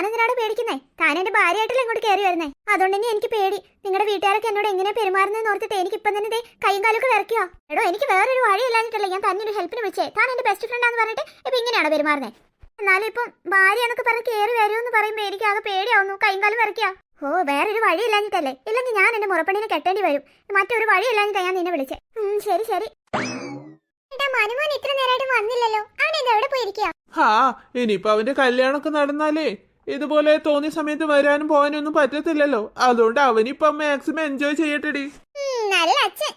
എന്തിനാണ് പേടിക്കുന്നേ? താൻ എന്റെ ഭാര്യയായിട്ടല്ലേ ഇങ്ങോട്ട് കയറി വരുന്നേ. അതുകൊണ്ട് തന്നെ എനിക്ക് പേടി. നിങ്ങളുടെ വീട്ടുകാരൊക്കെ എന്നോട് എങ്ങനെ പെരുമാറുന്നതെന്ന് ഓർത്തിട്ട് എനിക്ക് ഇപ്പം തന്നെ കൈയും കാലൊക്കെ വിറയ്ക്കുക. എടോ, എനിക്ക് വേറൊരു വഴിയില്ലാഞ്ഞിട്ടല്ലേ ഞാൻ തന്നെ ഒരു ഹെൽപ്പിന് വിളിച്ചേ. താൻ എന്റെ ബെസ്റ്റ് ഫ്രണ്ടാന്ന് പറഞ്ഞിട്ട് ഇപ്പൊ ഇങ്ങനെയാണോ പെരുമാറുന്നത്? എന്നാലും ഇപ്പം ഭാര്യ എന്നൊക്കെ പറഞ്ഞ് കയറി വരുമെന്ന് പറയുമ്പോ എനിക്ക് ആകെ പേടിയാവുന്നു, കൈയും കാലം വിറയ്ക്കുക. ഓ, വേറൊരു വഴിയില്ലാഞ്ഞിട്ടല്ലേ? ഇല്ലെങ്കിൽ ഞാൻ എന്റെ മുറപ്പണിനെ കെട്ടേണ്ടി വരും. മറ്റൊരു വഴിയില്ലാഞ്ഞിട്ടാ ഞാൻ നിന്നെ വിളിച്ചേ. ശരി ശരി. മനുമോൻ ഇത്ര നേരമായിട്ട് വന്നില്ലല്ലോ. അവൻ എന്താ എവിടെ പോയിരിക്കുക? ഇനിയിപ്പൊ അവന്റെ കല്യാണമൊക്കെ നടന്നാലേ ഇതുപോലെ തോന്നിയ സമയത്ത് വരാനും പോകാനും ഒന്നും പറ്റത്തില്ലല്ലോ. അതുകൊണ്ട് അവനിപ്പൊ മാക്സിമം എൻജോയ് ചെയ്യട്ടെടി. നല്ല അച്ഛൻ.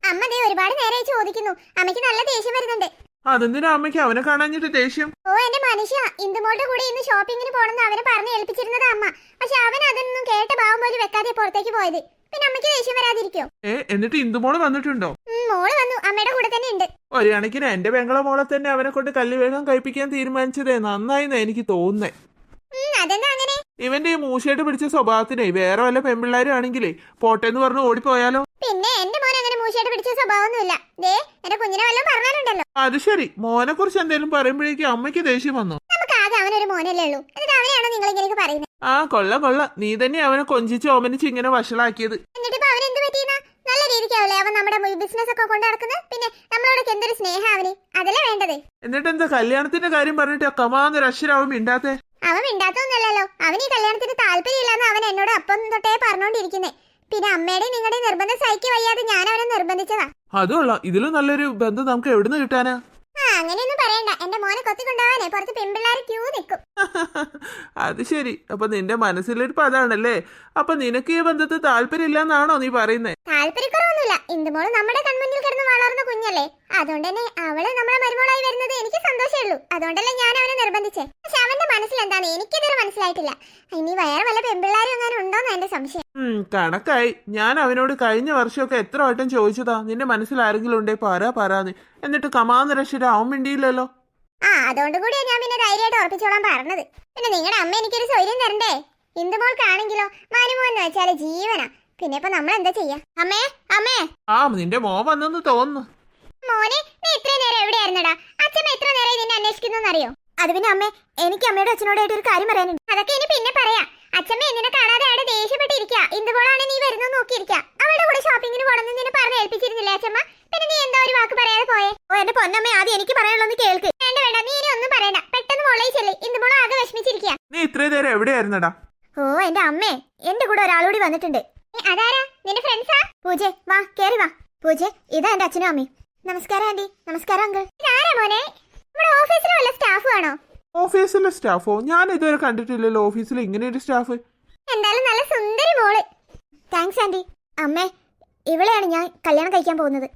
അമ്മ ദേ ഒരുപാട് നേരമായി ചോദിക്കുന്നു. അമ്മയ്ക്ക് നല്ല ദേഷ്യം വരുന്നുണ്ട്. അതെന്തിനാ അമ്മയ്ക്ക് അവനെ കാണാഞ്ഞിട്ട് ദേഷ്യം? ഓ, എന്റെ മനുഷ്യ, ഇന്ദുമോളുടെ കൂടെ ഇന്ന് ഷോപ്പിങ്ങിന് പോണെന്ന് അവനെ പറഞ്ഞ് ഏൽപ്പിച്ചിരുന്നത് അമ്മ. പക്ഷെ അവൻ അതൊന്നും കേട്ട ഭാവം പോലും വെക്കാതെ പുറത്തേക്ക് പോയത്. പിന്നെ അമ്മയ്ക്ക് ദേഷ്യം വരാതിരിക്കോ? എന്നിട്ട് ഇന്ദുമോള് വന്നിട്ടുണ്ടോ? മോള് വന്നു, അമ്മയുടെ കൂടെ തന്നെ ഉണ്ട്. ഒരു കണക്കിന് എന്റെ പെങ്ങളെ മോളെ തന്നെ അവനെ കൊണ്ട് കല്ലുവേഗം കഴിപ്പിക്കാൻ തീരുമാനിച്ചതേ നന്നായിന്നാ എനിക്ക് തോന്നുന്നേ. അതെന്താ അങ്ങനെ? ഇവന്റെ ഈ മൂശയായിട്ട് പിടിച്ച സ്വഭാവത്തിനെ വേറെ വല്ല പെൺപിള്ളേരും ആണെങ്കിലേ പോട്ടെന്ന് പറഞ്ഞ് ഓടിപ്പോയാലോ? പിന്നെ എന്റെ മോൻ അങ്ങനെ മൂശയായിട്ട് പിടിച്ച സ്വഭാവമൊന്നുമില്ല. ദേ, എന്റെ കുഞ്ഞിനെ വല്ലതും പറഞ്ഞാലുണ്ടല്ലോ. അത് ശരി, മോനെ കുറിച്ച് എന്തെങ്കിലും പറയുമ്പോഴേക്കും അമ്മയ്ക്ക് ദേഷ്യം വന്നു. നമുക്ക് ആകെ അവനൊരു മോനല്ലേ ഉള്ളൂ. എന്നിട്ട് അവനെയാണോ നിങ്ങൾ ഇങ്ങനെയൊക്കെ പറയുന്നത്? കൊള്ള നീ തന്നെ അവനെ കൊഞ്ചിച്ച് ഓമനിച്ച് ഇങ്ങനെ വഷളാക്കിയത്. എന്നിട്ടിപ്പോ അവൻ എന്ത് പറ്റിയെന്നാ? നല്ല രീതിക്കാവല്ലേ അവൻ നമ്മുടെ ബിസിനസ് ഒക്കെ കൊണ്ടു നടക്കുന്നത്. പിന്നെ നമ്മളോടൊക്കെ എന്തൊരു സ്നേഹം അവന്, അതല്ലേ വേണ്ടത്. എന്നിട്ട് എന്താ കല്യാണത്തിന്റെ കാര്യം പറഞ്ഞിട്ട് കമാന്നൊരു അക്ഷരാവും മിണ്ടാത്തെ? അവൻ മിണ്ടാത്തൊന്നുമല്ലല്ലോ. അവൻ ഈ കല്യാണത്തിന് താല്പര്യമില്ലാന്ന് അവൻ എന്നോട് അപ്പം തൊട്ടേ പറഞ്ഞോണ്ടിരിക്കുന്നേ. പിന്നെ അമ്മയുടെയും നിങ്ങളുടെ നിർബന്ധം സഹിക്ക് വയ്യാതെ ഞാൻ അവനെ നിർബന്ധിച്ചതാ. അതുള്ള ഇതിലും നല്ലൊരു ബന്ധം നമുക്ക് എവിടുന്ന് കിട്ടാനാ? അങ്ങനെയൊന്നും പറയണ്ട. എന്റെ മോനെ കൊത്തിക്കൊണ്ടാവാനേ പുറത്ത് പെൺപിള്ളേർ ക്യൂ നിൽക്കും. അത് ശരി, അപ്പൊ നിന്റെ മനസ്സിലിരിപ്പ് അതാണല്ലേ? അപ്പൊ നിനക്ക് ഈ ബന്ധത്തിൽ താല്പര്യമില്ലെന്നാണോ നീ പറയുന്നേ? താല്പര്യക്കുറവൊന്നുമില്ല. ഇന്ദുമോള് നമ്മുടെ കൺമുന്നിൽ കിടന്ന് വളർന്ന കുഞ്ഞല്ലേ. അതുകൊണ്ട് തന്നെ അവള് നമ്മളെ മരുമോളായി വരുന്നത് എനിക്ക് സന്തോഷമേ ഉള്ളൂ. അതുകൊണ്ടല്ലേ ഞാൻ അവനെ നിർബന്ധിച്ചേ. പക്ഷെ അവന്റെ മനസ്സിൽ എന്താണ് എനിക്കിതുവരെ മനസ്സിലായിട്ടില്ല. ഇനി വേറെ വല്ല പെൺപിള്ളേരും അങ്ങനെ ഉണ്ടോന്ന് എന്റെ സംശയം. കണക്കായി. ഞാൻ അവനോട് കഴിഞ്ഞ വർഷമൊക്കെ എത്ര വട്ടം ചോദിച്ചതാ നിന്റെ മനസ്സിൽ ആരെങ്കിലും ഉണ്ടേ പറയാന്ന്. എന്നിട്ട് കമാന്നരക്ഷരം അവൻ മിണ്ടിയില്ലല്ലോ. അതുകൊണ്ട് കൂടിയാ ഞാൻ പിന്നെ ധൈര്യമായിട്ട് ഉറപ്പിച്ചോളാൻ പറഞ്ഞത്. പിന്നെ നിങ്ങളുടെ അമ്മ എനിക്കൊരു സൗകര്യം തരണ്ടേ? ഇന്ദുമോൾക്കാണെങ്കിലോ മനുമോന്ന് വെച്ചാല് ജീവനാ. പിന്നെ ഇപ്പൊ നമ്മൾ എന്താ ചെയ്യാ? അമ്മേ അമ്മേ. നിന്റെ മോൻ വന്നെന്ന് തോന്നുന്നു. മോനെ, നീ ഇത്രയും നേരം എവിടെയായിരുന്നടാ? അച്ഛമ്മ എത്ര നേരം നിന്നെ അന്വേഷിക്കുന്നറിയോ? അത് പിന്നെ അമ്മേ, എനിക്ക് അമ്മയുടെ അച്ഛനോടായിട്ട് ഒരു കാര്യം പറയാനുണ്ട്. അതൊക്കെ ഇനി പിന്നെ പറയാം. അച്ഛമ്മ എന്തിനെ കാണാതെ അവിടെ ദേഷ്യപ്പെട്ടിരിക്കുക. ഇന്ദുമോളാണ് നീ വരുന്നു നോക്കിയിരിക്കുക. അവളുടെ കൂടെ ഷോപ്പിങ്ങിന് പോണെന്ന് നിന്നെ പറഞ്ഞ് ഏൽപ്പിച്ചിരുന്നില്ലേ അച്ഛമ്മ? പിന്നെ നീ എന്താ ഒരു വാക്ക് പറയാതെ പോയെ? ഓ എന്റെ പൊന്നമ്മ, ആദ്യം എനിക്ക് പറയാനുള്ളൊന്ന് കേൾക്ക്. വേണ്ട, നീ ഇനി ഒന്നും പറയണ്ട. പെട്ടെന്ന് മോളെ ചെല്ലേ. ഇന്ദുമോൾ ആകെ വിഷമിച്ചിരിക്കുക. നീ ഇത്രയും നേരം എവിടെയായിരുന്നടാ? ഓ എന്റെ അമ്മേ, എന്റെ കൂടെ ഒരാളൂടി വന്നിട്ടുണ്ട്. അതാരാ? നിന്റെ ഫ്രണ്ട്സാ? പൂജെ, വാ കേറി വാ. പൂജെ, ഇതാ എന്റെ അച്ഛനും അമ്മയും. നമസ്കാരം ആന്റി. നമസ്കാരം അങ്കിൾ. ഇതാരാ മോനെ? നമ്മുടെ ഓഫീസിലെ വല്ല സ്റ്റാഫ് ആണോ? ഓഫീസിലെ സ്റ്റാഫോ? ഞാൻ ഇതുവരെ കണ്ടിട്ടില്ലല്ലോ ഓഫീസിൽ ഇങ്ങനെ ഒരു സ്റ്റാഫ്. എന്തായാലും നല്ല സുന്ദരി മോള്. Thanks aunty. അമ്മേ, ഇവളെയാണ് ഞാൻ കല്യാണം കഴിക്കാൻ പോകുന്നത്.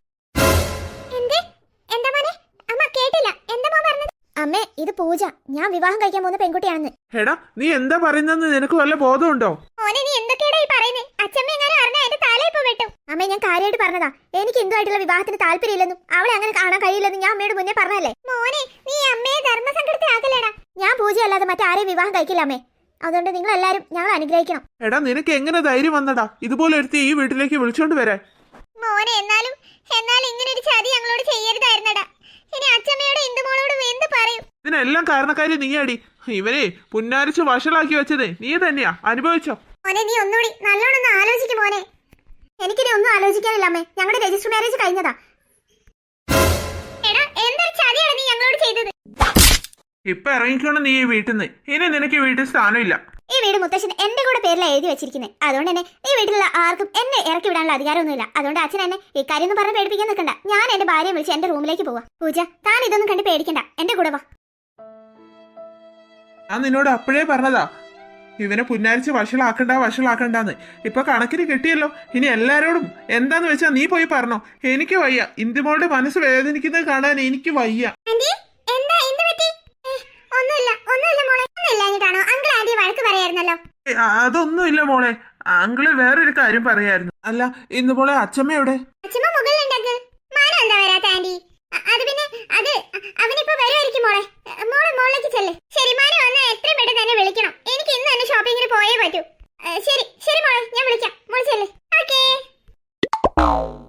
എന്താ മോനെ? അമ്മ കേട്ടില്ല. എന്താ മോൻ പറഞ്ഞത്? അമ്മേ, ഇത് പൂജ. ഞാൻ വിവാഹം കഴിക്കാൻ പോകുന്ന പെൺകുട്ടിയാണെന്ന്. എടാ, നീ എന്താ പറയുന്നെന്ന് നിനക്ക് വല്ല ബോധമുണ്ടോ? മോനെ, നീ എന്തൊക്കെയാടാ ഈ പറയുന്നേ? അച്ഛമ്മ എങ്ങനെ അറിഞ്ഞാ എന്റെ തല ഇപ്പൊ വെട്ടും. അമ്മേ, ഞാൻ കാര്യമായിട്ട് പറഞ്ഞതാ. എനിക്ക് എന്തുമായിട്ടുള്ള വിവാഹത്തിന് താല്പര്യമില്ലെന്നും അവളെ അങ്ങനെ കാണാൻ കഴിയില്ലെന്നും ഞാൻ അമ്മയോട് മുന്നേ പറഞ്ഞല്ലേ. മോനെ, നീ അമ്മയെ ധർമ്മസങ്കടത്തിലാക്കല്ലേടാ. ഞാൻ പൂജയല്ലാതെ മറ്റാരെയും വിവാഹം കഴിക്കില്ല അമ്മേ. അതുകൊണ്ട് നിങ്ങൾ എല്ലാരും ഞങ്ങൾ അനുഗ്രഹിക്കണം. എടാ, നിനക്ക് എങ്ങനെ ധൈര്യം വന്നടാ ഇതുപോലെ ഒരുത്തി ഈ വീട്ടിലേക്ക് വിളിച്ചോണ്ട് വരാൻ? മോനെ, എന്നാലും ഇങ്ങനെ ഒരു ചതി ഞങ്ങളോട് ചെയ്യരുതായിരുന്നടാ. ഇനി അച്ഛമ്മയോട് ഇന്ദുമോളോട് എന്ത് പറയും? ഇതിനെല്ലാം കാരണക്കാരി നീയാടി. ഇവരെ പുന്നാരിച്ച് വഷളാക്കി വെച്ചതേ നീ തന്നെയാ. അനുഭവിച്ചോ? മോനെ, നീ ഒന്നുകൂടി നല്ലോണം ആലോചിക്കും മോനെ. എനിക്കിനി ഒന്നും ആലോചിക്കാനില്ല അമ്മേ. ഞങ്ങളുടെ രജിസ്റ്റർ മാരേജ് കഴിഞ്ഞതാ. എടാ, എന്തൊരു ചതിയാണ് നീ ഞങ്ങളോട് ചെയ്തത്. ഇപ്പൊ ഇറങ്ങിക്കണം നീ ഈ വീട്ടിൽ നിന്ന്. ഇനി നിനക്ക് ഈ വീട്ടിൽ സ്ഥാനമില്ല. ഈ വീട് മുത്തശ്ശൻ എന്റെ കൂടെ പേരിലാണ് എഴുതി വെച്ചിരിക്കുന്നത്. അതുകൊണ്ട് തന്നെ ഈ വീട്ടിലുള്ള ആർക്കും എന്നെ ഇറക്കി വിടാനുള്ള അധികാരമൊന്നുമില്ല. അതുകൊണ്ട് അച്ഛൻ എന്നെ ഇക്കാര്യം ഒന്നും പറഞ്ഞ് പേടിപ്പിക്കാൻ നിൽക്കണ്ട. ഞാൻ എന്റെ ഭാര്യയെ വിളിച്ച് എന്റെ റൂമിലേക്ക് പോവാ. പൂജ, താൻ ഇതൊന്നും കണ്ട് പേടിക്കണ്ട. എന്റെ കൂടെ വാ. ഞാൻ നിന്നോട് അപ്പോഴേ പറഞ്ഞതാ ഇവനെ പുന്നാരിച്ച് വഷളാക്കണ്ടാന്ന്. ഇപ്പൊ കണക്കിന് കിട്ടിയല്ലോ. ഇനി എല്ലാരോടും എന്താന്ന് വെച്ചാ നീ പോയി പറഞ്ഞോ. എനിക്ക് വയ്യ. ഇന്ദുമോളുടെ മനസ്സ് വേദനിക്കുന്നത് കാണാൻ എനിക്ക് വയ്യ. അതൊന്നുമില്ല മോളെ. അങ്കിള് വേറൊരു കാര്യം പറയായിരുന്നു. അല്ല, ഇന്ദുമോളെ അച്ഛമ്മ എവിടെ?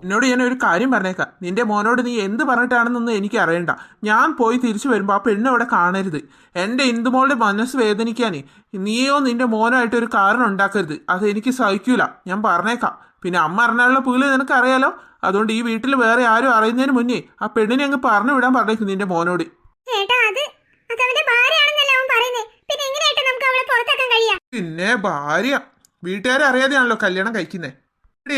എന്നോട് ഞാൻ ഒരു കാര്യം പറഞ്ഞേക്കാം. നിന്റെ മോനോട് നീ എന്ത് പറഞ്ഞിട്ടാണെന്നൊന്നും എനിക്ക് അറിയണ്ട. ഞാൻ പോയി തിരിച്ചു വരുമ്പോൾ ആ പെണ്ണ് അവിടെ കാണരുത്. എൻ്റെ ഇന്ദുമോളുടെ മനസ്സ് വേദനിക്കാനേ നീയോ നിന്റെ മോനോ ആയിട്ട് ഒരു കാരണം ഉണ്ടാക്കരുത്. അത് എനിക്ക് സഹിക്കൂല, ഞാൻ പറഞ്ഞേക്കാം. പിന്നെ അമ്മ അറിഞ്ഞാലുള്ള പുള്ളി നിനക്ക് അറിയാലോ. അതുകൊണ്ട് ഈ വീട്ടിൽ വേറെ ആരും അറിയുന്നതിന് മുന്നേ ആ പെണ്ണിനെ അങ്ങ് പറഞ്ഞു വിടാൻ പറഞ്ഞേക്കും നിന്റെ മോനോട്. പിന്നെ ഭാര്യ വീട്ടുകാരെ അറിയാതെയാണല്ലോ കല്യാണം കഴിക്കുന്നത്.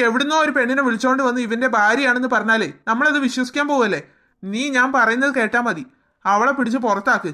എവിടുന്നോ ഒരു പെണ്ണിനെ വിളിച്ചോണ്ട് വന്ന് ഇവന്റെ ഭാര്യയാണെന്ന് പറഞ്ഞാലേ നമ്മളത് വിശ്വസിക്കാൻ പോവല്ലേ? നീ ഞാൻ പറയുന്നത് കേട്ടാ മതി. അവളെ പിടിച്ച് പുറത്താക്ക്.